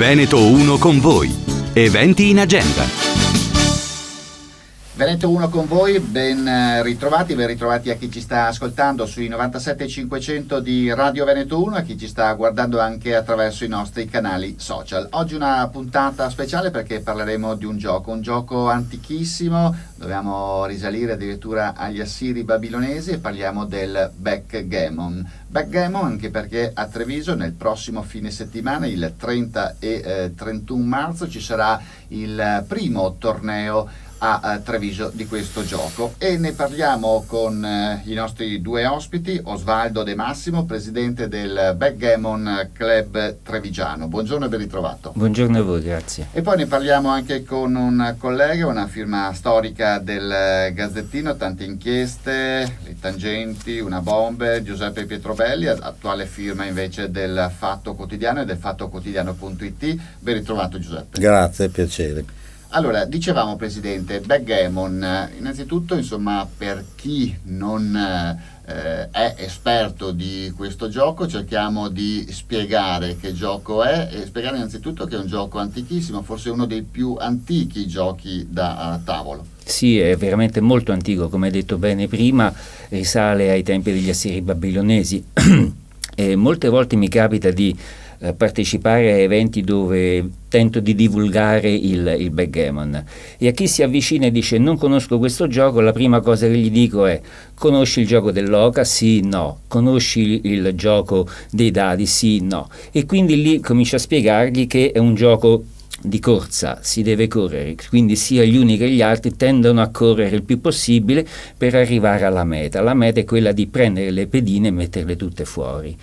Veneto 1 con voi. Eventi in agenda. Veneto 1 con voi, ben ritrovati a chi ci sta ascoltando sui 97.500 di Radio Veneto 1 e a chi ci sta guardando anche attraverso i nostri canali social. Oggi una puntata speciale perché parleremo di un gioco antichissimo, dobbiamo risalire addirittura agli Assiri babilonesi e parliamo del backgammon. Backgammon anche perché a Treviso nel prossimo fine settimana, il 30 e 31 marzo, ci sarà il primo torneo a Treviso di questo gioco e ne parliamo con i nostri due ospiti. Osvaldo De Massimo, presidente del Backgammon Club Trevigiano. Buongiorno e ben ritrovato. Buongiorno a voi, grazie. E poi ne parliamo anche con un collega, una firma storica del Gazzettino, tante inchieste, le tangenti, una bomba, Giuseppe Pietrobelli, attuale firma invece del Fatto Quotidiano e del fattoquotidiano.it. Ben ritrovato Giuseppe. Grazie, piacere. Allora, dicevamo Presidente, backgammon, innanzitutto insomma per chi non è esperto di questo gioco cerchiamo di spiegare che gioco è e spiegare innanzitutto che è un gioco antichissimo, forse uno dei più antichi giochi da tavolo. Sì, è veramente molto antico, come hai detto bene prima, risale ai tempi degli Assiri babilonesi e molte volte mi capita di partecipare a eventi dove tento di divulgare il backgammon e a chi si avvicina e dice non conosco questo gioco, la prima cosa che gli dico è: conosci il gioco dell'oca? Sì, no. Conosci il gioco dei dadi? Sì, no. E quindi lì comincio a spiegargli che è un gioco di corsa, si deve correre, quindi sia gli uni che gli altri tendono a correre il più possibile per arrivare alla meta. La meta è quella di prendere le pedine e metterle tutte fuori.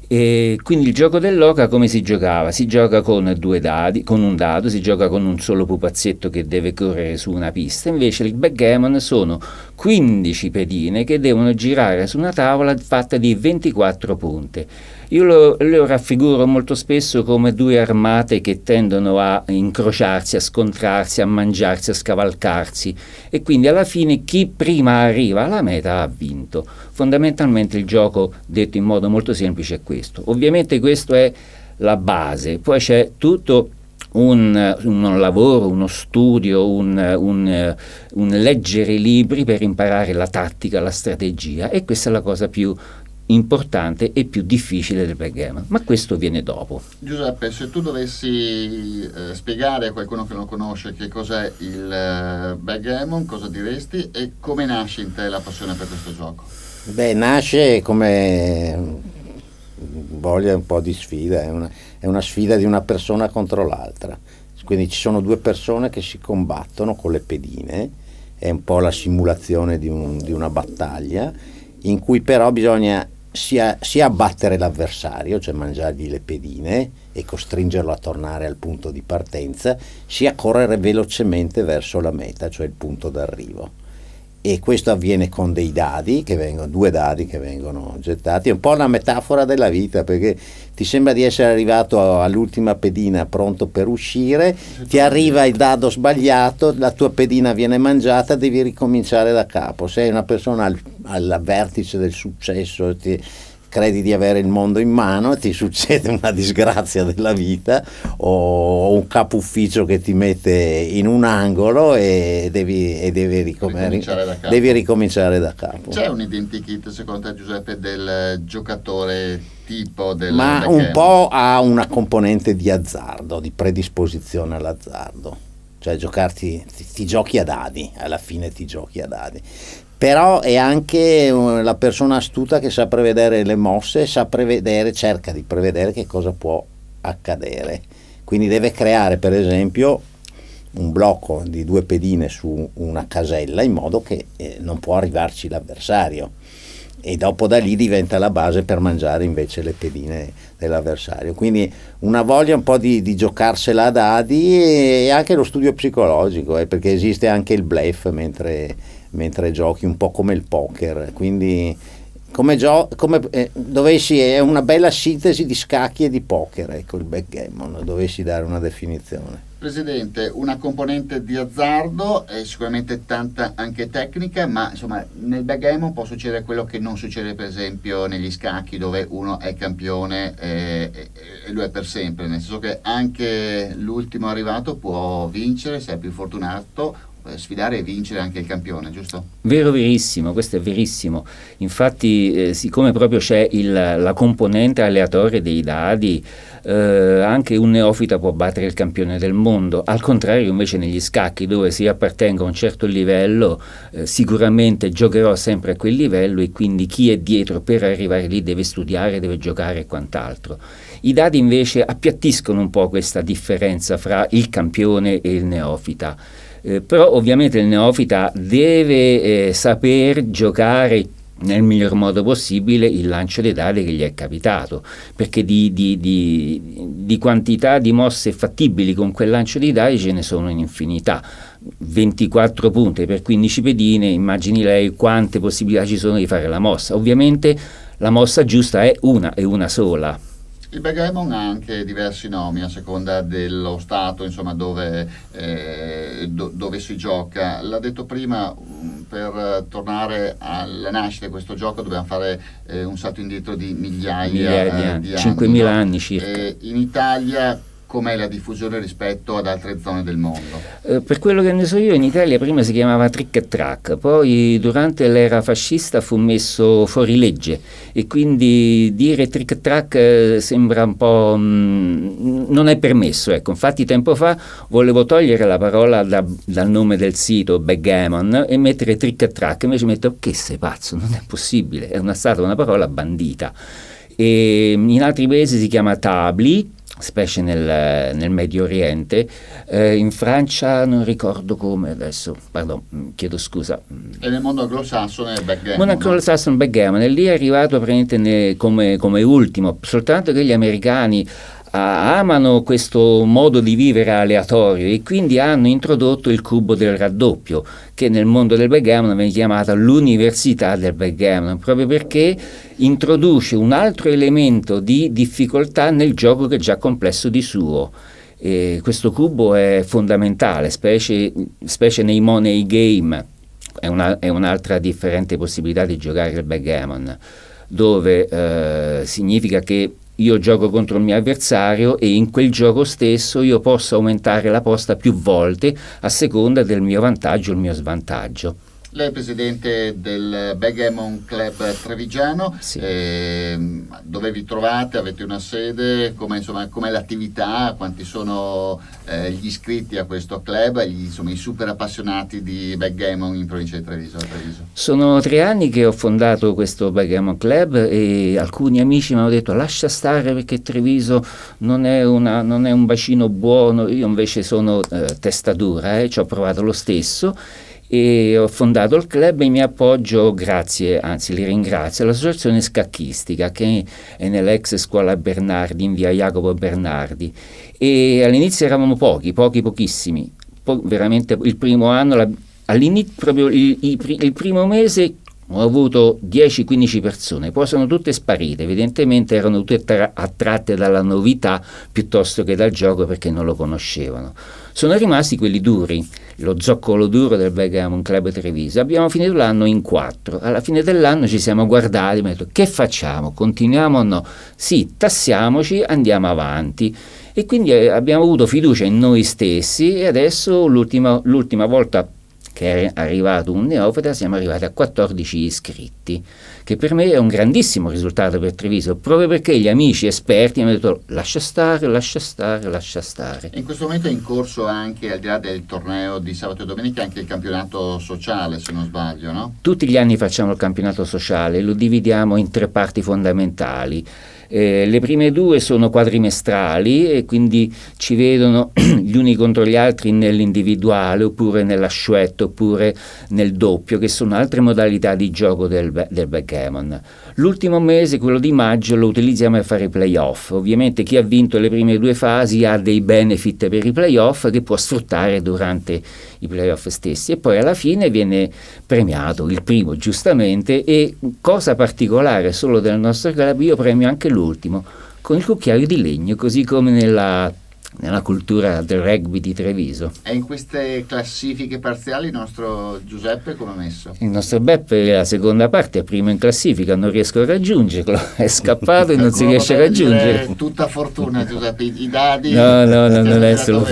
E quindi il gioco dell'oca come si giocava? Si gioca con due dadi, con un dado, si gioca con un solo pupazzetto che deve correre su una pista. Invece il backgammon sono 15 pedine che devono girare su una tavola fatta di 24 punte. Io lo raffiguro molto spesso come due armate che tendono a incrociarsi, a scontrarsi, a mangiarsi, a scavalcarsi e quindi alla fine chi prima arriva alla meta ha vinto. Fondamentalmente il gioco, detto in modo molto semplice, è questo. Ovviamente questo è la base, poi c'è tutto un lavoro, uno studio, un leggere libri per imparare la tattica, la strategia, e questa è la cosa più importante e più difficile del backgammon, ma questo viene dopo. Giuseppe, se tu dovessi spiegare a qualcuno che non conosce che cos'è il backgammon, cosa diresti e come nasce in te la passione per questo gioco? Beh, nasce come voglia un po' di sfida, è una sfida di una persona contro l'altra, quindi ci sono due persone che si combattono con le pedine, è un po' la simulazione di una battaglia in cui però bisogna sia abbattere l'avversario, cioè mangiargli le pedine e costringerlo a tornare al punto di partenza, sia correre velocemente verso la meta, cioè il punto d'arrivo. E questo avviene con dei dadi, due dadi che vengono gettati. È un po' una metafora della vita, perché ti sembra di essere arrivato all'ultima pedina pronto per uscire, ti arriva il dado sbagliato, la tua pedina viene mangiata, devi ricominciare da capo. Sei una persona al vertice del successo, credi di avere il mondo in mano, ti succede una disgrazia della vita o un capo ufficio che ti mette in un angolo e devi ricominciare da capo. C'è un identikit secondo te, Giuseppe, del giocatore tipo del Ma backgammon? un po' ha una componente di azzardo, di predisposizione all'azzardo, cioè ti giochi a dadi, alla fine ti giochi a dadi. Però è anche la persona astuta che sa prevedere le mosse, cerca di prevedere che cosa può accadere. Quindi deve creare, per esempio, un blocco di due pedine su una casella in modo che non può arrivarci l'avversario. E dopo da lì diventa la base per mangiare invece le pedine dell'avversario. Quindi una voglia un po' di giocarsela a dadi e anche lo studio psicologico, perché esiste anche il bluff mentre giochi, un po' come il poker, quindi è una bella sintesi di scacchi e di poker, ecco, il backgammon, dovessi dare una definizione. Presidente, una componente di azzardo e sicuramente tanta anche tecnica, ma insomma nel backgammon può succedere quello che non succede per esempio negli scacchi, dove uno è campione e lo è per sempre, nel senso che anche l'ultimo arrivato può vincere se è più fortunato, sfidare e vincere anche il campione, giusto? Verissimo, questo è verissimo. Infatti, siccome proprio c'è la componente aleatoria dei dadi, anche un neofita può battere il campione del mondo. Al contrario, invece, negli scacchi, dove si appartenga a un certo livello, sicuramente giocherò sempre a quel livello, e quindi chi è dietro per arrivare lì deve studiare, deve giocare e quant'altro. I dadi invece appiattiscono un po' questa differenza fra il campione e il neofita. Però ovviamente il neofita deve saper giocare nel miglior modo possibile il lancio dei dadi che gli è capitato, perché di quantità di mosse fattibili con quel lancio di dadi ce ne sono in infinità. 24 punti per 15 pedine, immagini lei quante possibilità ci sono di fare la mossa. Ovviamente la mossa giusta è una sola. Il backgammon ha anche diversi nomi a seconda dello stato, insomma, dove si gioca. L'ha detto prima, per tornare alla nascita di questo gioco dobbiamo fare un salto indietro di migliaia di anni. 5.000 anni circa. In Italia com'è la diffusione rispetto ad altre zone del mondo? Per quello che ne so io, in Italia prima si chiamava trick and track, poi durante l'era fascista fu messo fuori legge, e quindi dire trick and track sembra un po' non è permesso, ecco. Infatti tempo fa volevo togliere la parola dal nome del sito backgammon e mettere trick and track, invece metto che sei pazzo, non è possibile, è stata una parola bandita. E in altri paesi si chiama tabli, specie nel Medio Oriente, in Francia non ricordo come adesso, chiedo scusa. E nel mondo anglosassone è backgammon? Mondo anglosassone backgammon, e lì è arrivato praticamente come ultimo, soltanto che gli americani amano questo modo di vivere aleatorio, e quindi hanno introdotto il cubo del raddoppio, che nel mondo del backgammon viene chiamata l'università del backgammon, proprio perché introduce un altro elemento di difficoltà nel gioco che è già complesso di suo. E questo cubo è fondamentale, specie nei money game, è un'altra differente possibilità di giocare il backgammon, dove significa che io gioco contro il mio avversario e in quel gioco stesso io posso aumentare la posta più volte a seconda del mio vantaggio o il mio svantaggio. Lei è presidente del Backgammon Club Trevigiano, sì. Dove vi trovate? Avete una sede? Com'è l'attività? Quanti sono gli iscritti a questo club, i super appassionati di backgammon in provincia di Treviso? Sono 3 anni che ho fondato questo Backgammon Club, e alcuni amici mi hanno detto lascia stare perché Treviso non è un bacino buono. Io invece sono testa dura, ci ho provato lo stesso, e ho fondato il club e mi appoggio, li ringrazio, all'associazione scacchistica che è nell'ex scuola Bernardi in via Jacopo Bernardi, e all'inizio eravamo pochissimi, veramente il primo anno, all'inizio proprio il primo mese ho avuto 10-15 persone, poi sono tutte sparite, evidentemente erano tutte attratte dalla novità piuttosto che dal gioco, perché non lo conoscevano. Sono rimasti quelli duri, lo zoccolo duro del Backgammon Club Treviso. Abbiamo finito l'anno in 4, alla fine dell'anno ci siamo guardati e abbiamo detto: che facciamo? Continuiamo o no? Sì, tassiamoci, andiamo avanti. E quindi abbiamo avuto fiducia in noi stessi, e adesso l'ultima volta che è arrivato un neofita siamo arrivati a 14 iscritti, che per me è un grandissimo risultato per Treviso, proprio perché gli amici esperti mi hanno detto lascia stare. In questo momento è in corso anche, al di là del torneo di sabato e domenica, anche il campionato sociale, se non sbaglio, no? Tutti gli anni facciamo il campionato sociale, lo dividiamo in 3 parti fondamentali. Le prime 2 sono quadrimestrali, e quindi ci vedono gli gli uni contro gli altri nell'individuale, oppure nell'asciutto, oppure nel doppio, che sono altre modalità di gioco del backgammon. L'ultimo mese, quello di maggio, lo utilizziamo per fare i playoff. Ovviamente chi ha vinto le prime 2 fasi ha dei benefit per i playoff che può sfruttare durante i playoff stessi, e poi alla fine viene premiato il primo, giustamente, e cosa particolare solo del nostro club, io premio anche l'ultimo con il cucchiaio di legno, così come nella cultura del rugby di Treviso. E in queste classifiche parziali il nostro Giuseppe come è messo? Il nostro Beppe è la seconda parte, è primo in classifica, non riesco a raggiungerlo, è scappato e non si riesce a raggiungere. Tutta fortuna, Giuseppe, i dadi. No, non è solo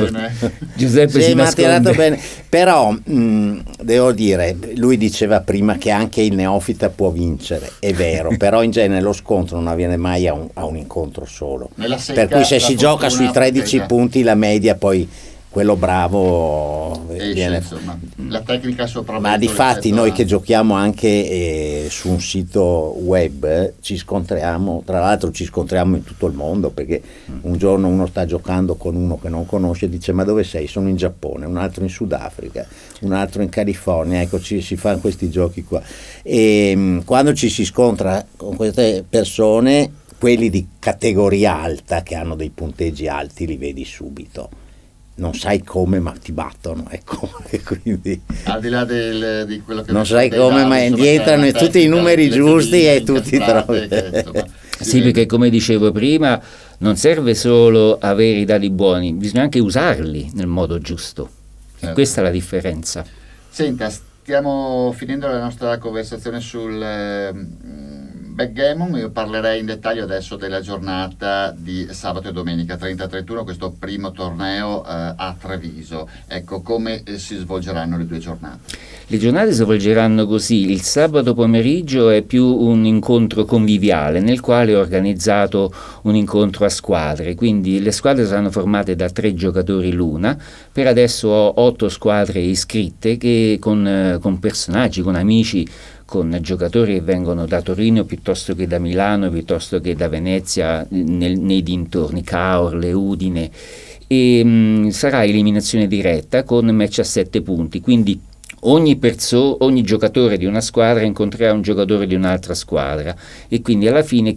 Giuseppe sì, si ma ha nasconde. tirato bene. Però devo dire, lui diceva prima che anche il neofita può vincere, è vero, però in genere lo scontro non avviene mai a un incontro solo. Nella secca, Per cui se la si gioca fortuna sui 13 pesa. punti, la media poi quello bravo Esce, viene. insomma, la tecnica sopravvento. Ma di fatti rispetto noi a- che giochiamo anche su un sito web ci scontriamo, tra l'altro ci scontriamo in tutto il mondo, perché un giorno uno sta giocando con uno che non conosce e dice: ma dove sei? Sono in Giappone, un altro in Sudafrica, un altro in California, ecco, si fanno questi giochi qua. E quando ci si scontra con queste persone, quelli di categoria alta che hanno dei punteggi alti li vedi subito, non sai come ma ti battono, ecco. E quindi al di là di quello che non sai come, ma entrano in tutti i numeri giusti e tu ti trovi. Sì, perché come dicevo prima, non serve solo avere i dadi buoni, bisogna anche usarli nel modo giusto. Certo. E questa è la differenza. Senta, stiamo finendo la nostra conversazione sul backgammon. Io parlerei in dettaglio adesso della giornata di sabato e domenica 30-31, questo primo torneo a Treviso. Ecco, come si svolgeranno le 2 giornate? Le giornate si svolgeranno così: il sabato pomeriggio è più un incontro conviviale nel quale ho organizzato un incontro a squadre, quindi le squadre saranno formate da 3 giocatori l'una. Per adesso ho 8 squadre iscritte che con personaggi, con amici, con giocatori che vengono da Torino piuttosto che da Milano, piuttosto che da Venezia, nei dintorni, Caorle, Udine, e sarà eliminazione diretta con match a 7 punti, quindi ogni giocatore di una squadra incontrerà un giocatore di un'altra squadra, e quindi alla fine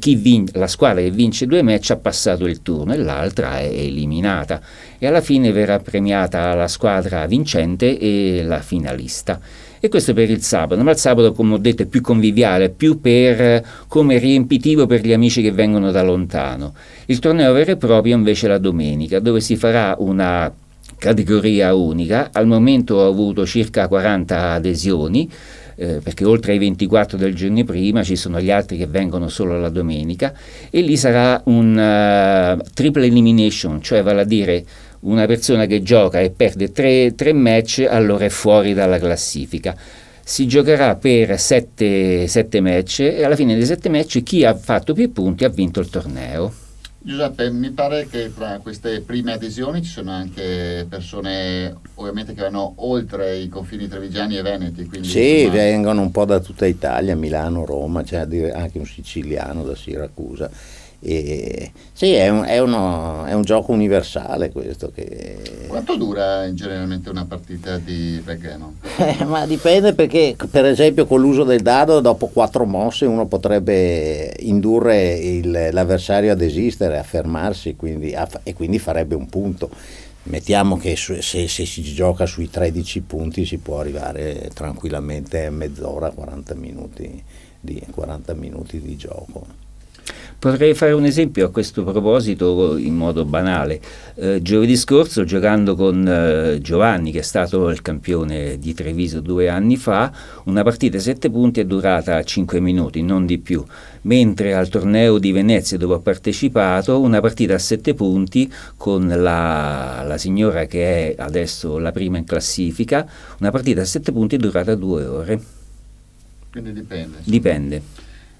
la squadra che vince 2 match ha passato il turno e l'altra è eliminata, e alla fine verrà premiata la squadra vincente e la finalista. E questo per il sabato, ma il sabato, come ho detto, è più conviviale, più come riempitivo per gli amici che vengono da lontano. Il torneo vero e proprio invece la domenica, dove si farà una categoria unica. Al momento ho avuto circa 40 adesioni, perché oltre ai 24 del giorno prima ci sono gli altri che vengono solo la domenica, e lì sarà un triple elimination, cioè vale a dire una persona che gioca e perde 3 match, allora è fuori dalla classifica. Si giocherà per 7 match e alla fine dei 7 match chi ha fatto più punti ha vinto il torneo. Giuseppe, mi pare che tra queste prime adesioni ci sono anche persone ovviamente che vanno oltre i confini trevigiani e veneti. Quindi, sì, insomma, vengono un po' da tutta Italia, Milano, Roma, c'è anche un siciliano da Siracusa. E sì, è un gioco universale questo. Quanto dura generalmente una partita di backgammon? Ma dipende, perché per esempio con l'uso del dado dopo 4 mosse uno potrebbe indurre l'avversario a desistere, a fermarsi, e quindi farebbe un punto. Mettiamo che se si gioca sui 13 punti si può arrivare tranquillamente a mezz'ora, 40 minuti di gioco. Potrei fare un esempio a questo proposito in modo banale. Giovedì scorso, giocando con Giovanni, che è stato il campione di Treviso 2 anni fa, una partita a 7 punti è durata 5 minuti, non di più, mentre al torneo di Venezia, dove ho partecipato, una partita a 7 punti con la signora che è adesso la prima in classifica, una partita a 7 punti è durata 2 ore. Quindi dipende. Dipende.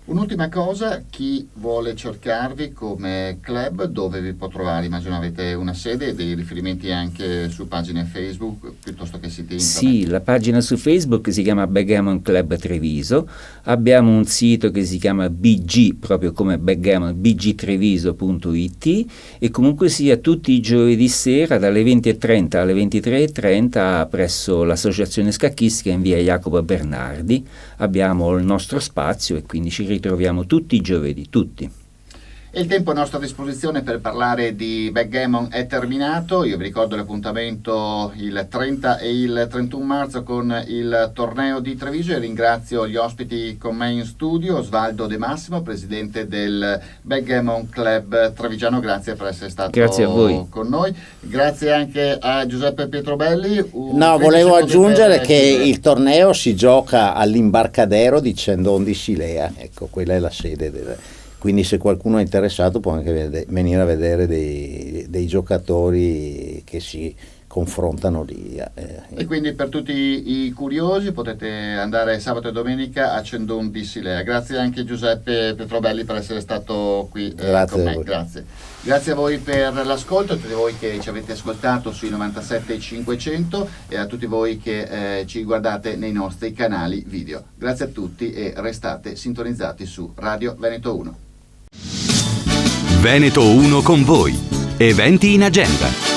Un'ultima cosa, chi vuole cercarvi come club, dove vi può trovare? Immagino avete una sede e dei riferimenti anche su pagine Facebook piuttosto che siti internet. Sì, la pagina su Facebook si chiama Backgammon Club Treviso, abbiamo un sito che si chiama BG, proprio come Backgammon, bgtreviso.it, e comunque sia tutti i giovedì sera dalle 20:30 alle 23:30 presso l'associazione scacchistica in via Jacopo Bernardi abbiamo il nostro spazio e quindi ci ritroviamo tutti i giovedì, tutti. E il tempo a nostra disposizione per parlare di backgammon è terminato. Io vi ricordo l'appuntamento il 30 e il 31 marzo con il torneo di Treviso e ringrazio gli ospiti con me in studio. Osvaldo De Massimo, presidente del Backgammon Club Trevigiano, grazie per essere stato Grazie a voi. con noi. Grazie anche a Giuseppe Pietrobelli. No, volevo aggiungere che il torneo si gioca all'imbarcadero di Cendon di Silea, ecco, quella è la sede quindi se qualcuno è interessato può anche venire a vedere dei giocatori che si confrontano lì. E quindi per tutti i curiosi potete andare sabato e domenica a Cendon di Silea. Grazie anche Giuseppe Pietrobelli per essere stato qui con me. Grazie. Grazie a voi per l'ascolto, a tutti voi che ci avete ascoltato sui 97.500 e a tutti voi che ci guardate nei nostri canali video. Grazie a tutti e restate sintonizzati su Radio Veneto 1. Veneto 1 con voi. Eventi in agenda.